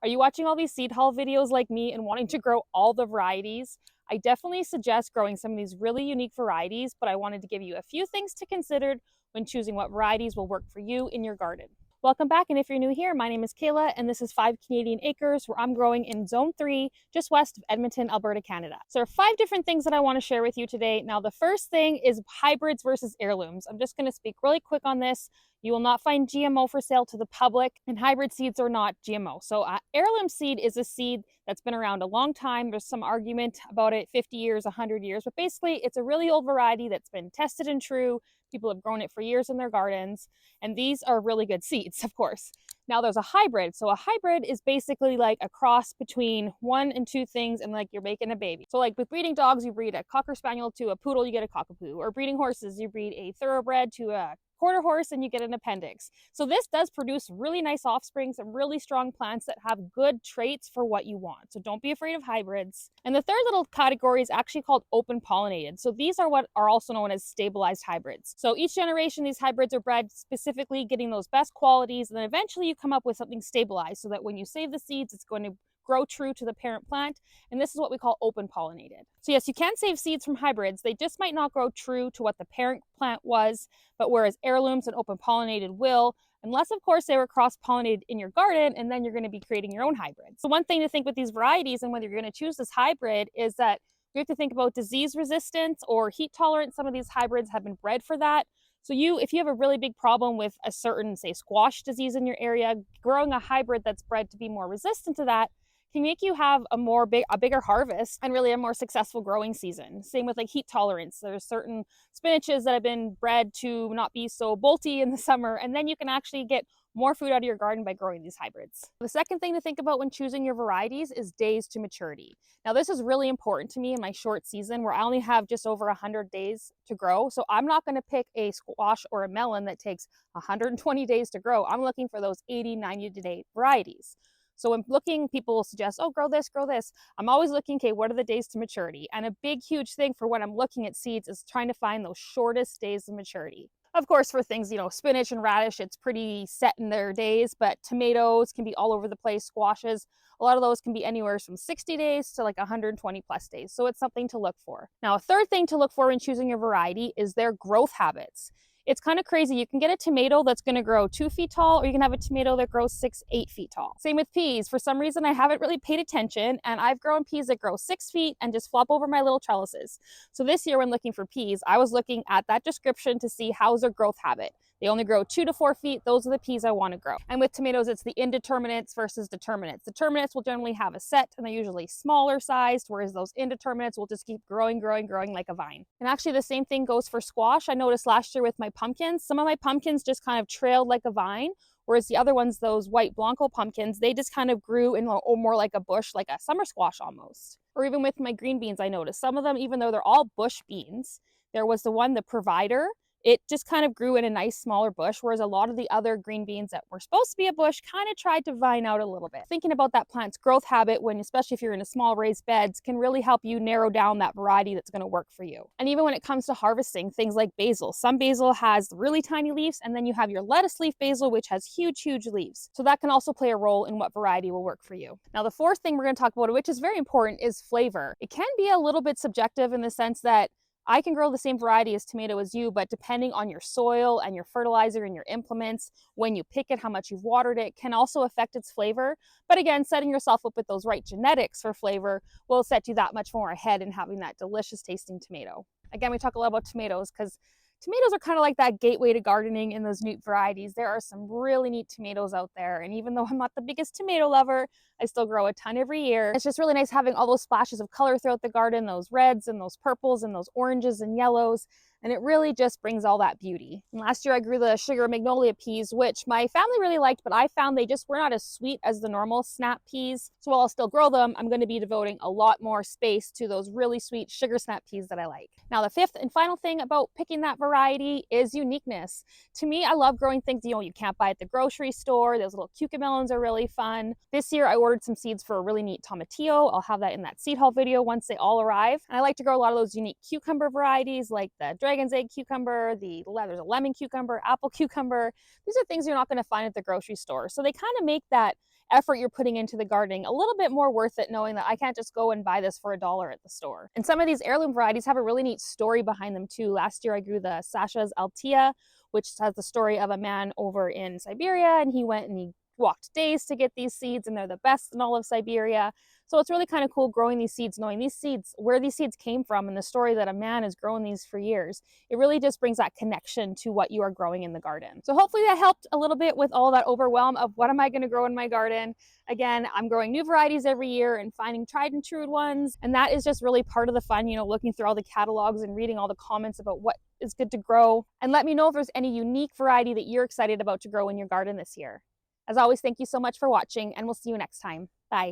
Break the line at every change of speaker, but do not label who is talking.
Are you watching all these seed haul videos like me and wanting to grow all the varieties? I definitely suggest growing some of these really unique varieties, but I wanted to give you a few things to consider when choosing what varieties will work for you in your garden. Welcome back, and if you're new here, my name is Kayla, and this is 5 Canadian Acres, where I'm growing in Zone 3, just west of Edmonton, Alberta, Canada. So there are 5 different things that I want to share with you today. Now, the first thing is hybrids versus heirlooms. I'm just going to speak really quick on this. You will not find GMO for sale to the public, and hybrid seeds are not GMO. So heirloom seed is a seed that's been around a long time. There's some argument about it, 50 years, 100 years, but basically it's a really old variety that's been tested and true. People have grown it for years in their gardens, and these are really good seeds, of course. Now there's a hybrid. So a hybrid is basically like a cross between 1 and 2 things, and like you're making a baby. So like with breeding dogs, you breed a Cocker Spaniel to a Poodle, you get a Cockapoo. Or breeding horses, you breed a Thoroughbred to a Quarter Horse and you get an appendix. So this does produce really nice offspring, some really strong plants that have good traits for what you want. So don't be afraid of hybrids. And the third little category is actually called open pollinated. So these are what are also known as stabilized hybrids. So each generation, these hybrids are bred specifically getting those best qualities, and then eventually you come up with something stabilized so that when you save the seeds, it's going to grow true to the parent plant, and this is what we call open pollinated. So yes, you can save seeds from hybrids. They just might not grow true to what the parent plant was, but whereas heirlooms and open pollinated will, unless of course they were cross pollinated in your garden, and then you're going to be creating your own hybrids. So one thing to think with these varieties and whether you're going to choose this hybrid is that you have to think about disease resistance or heat tolerance. Some of these hybrids have been bred for that. So if you have a really big problem with a certain, say, squash disease in your area, growing a hybrid that's bred to be more resistant to that can make you have a bigger harvest and really a more successful growing season. Same with like heat tolerance. There's certain spinaches that have been bred to not be so bolty in the summer, and then you can actually get more food out of your garden by growing these hybrids. The second thing to think about when choosing your varieties is days to maturity. Now this is really important to me in my short season where I only have just over 100 days to grow. So I'm not going to pick a squash or a melon that takes 120 days to grow. I'm looking for those 80, 90 day varieties. So when looking, people will suggest, oh, grow this, grow this. I'm always looking, okay, what are the days to maturity? And a big, huge thing for when I'm looking at seeds is trying to find those shortest days of maturity. Of course, for things, spinach and radish, it's pretty set in their days, but tomatoes can be all over the place, squashes, a lot of those can be anywhere from 60 days to like 120 plus days. So it's something to look for. Now, a third thing to look for in choosing your variety is their growth habits. It's kind of crazy. You can get a tomato that's going to grow 2 feet tall, or you can have a tomato that grows 6, 8 feet tall. Same with peas. For some reason, I haven't really paid attention, and I've grown peas that grow 6 feet and just flop over my little trellises. So this year when looking for peas, I was looking at that description to see how's their growth habit. They only grow 2 to 4 feet. Those are the peas I want to grow. And with tomatoes, it's the indeterminates versus determinates. Determinates will generally have a set, and they're usually smaller sized, whereas those indeterminates will just keep growing, growing, growing like a vine. And actually the same thing goes for squash. I noticed last year with my pumpkins, some of my pumpkins just kind of trailed like a vine, whereas the other ones, those white Blanco pumpkins, they just kind of grew in more like a bush, like a summer squash almost. Or even with my green beans, I noticed some of them, even though they're all bush beans, there was the one, the Provider, it just kind of grew in a nice smaller bush, whereas a lot of the other green beans that were supposed to be a bush kind of tried to vine out a little bit. Thinking about that plant's growth habit, especially if you're in a small raised beds, can really help you narrow down that variety that's going to work for you. And even when it comes to harvesting, things like basil. Some basil has really tiny leaves, and then you have your lettuce leaf basil, which has huge, huge leaves. So that can also play a role in what variety will work for you. Now, the fourth thing we're going to talk about, which is very important, is flavor. It can be a little bit subjective in the sense that I can grow the same variety as tomato as you, but depending on your soil and your fertilizer and your implements, when you pick it, how much you've watered it, can also affect its flavor. But again, setting yourself up with those right genetics for flavor will set you that much more ahead in having that delicious tasting tomato. Again, we talk a lot about tomatoes because tomatoes are kind of like that gateway to gardening in those neat varieties. There are some really neat tomatoes out there. And even though I'm not the biggest tomato lover, I still grow a ton every year. It's just really nice having all those splashes of color throughout the garden, those reds and those purples and those oranges and yellows. And it really just brings all that beauty. And last year I grew the sugar magnolia peas, which my family really liked, but I found they just were not as sweet as the normal snap peas. So while I'll still grow them, I'm going to be devoting a lot more space to those really sweet sugar snap peas that I like. Now, the fifth and final thing about picking that variety is uniqueness. To me, I love growing things, you can't buy at the grocery store. Those little cucamelons are really fun. This year I ordered some seeds for a really neat tomatillo. I'll have that in that seed haul video once they all arrive. And I like to grow a lot of those unique cucumber varieties like the dragon's egg cucumber, there's a lemon cucumber, apple cucumber. These are things you're not going to find at the grocery store. So they kind of make that effort you're putting into the gardening a little bit more worth it, knowing that I can't just go and buy this for $1 at the store. And some of these heirloom varieties have a really neat story behind them too. Last year I grew the Sasha's Altea, which has the story of a man over in Siberia, and he went and he walked days to get these seeds, and they're the best in all of Siberia. So it's really kind of cool growing these seeds, knowing these seeds, where these seeds came from, and the story that a man has grown these for years. It really just brings that connection to what you are growing in the garden. So hopefully that helped a little bit with all that overwhelm of what am I going to grow in my garden. Again, I'm growing new varieties every year and finding tried and true ones, and that is just really part of the fun, you know, looking through all the catalogs and reading all the comments about what is good to grow. And let me know if there's any unique variety that you're excited about to grow in your garden this year. As always, thank you so much for watching, and we'll see you next time. Bye.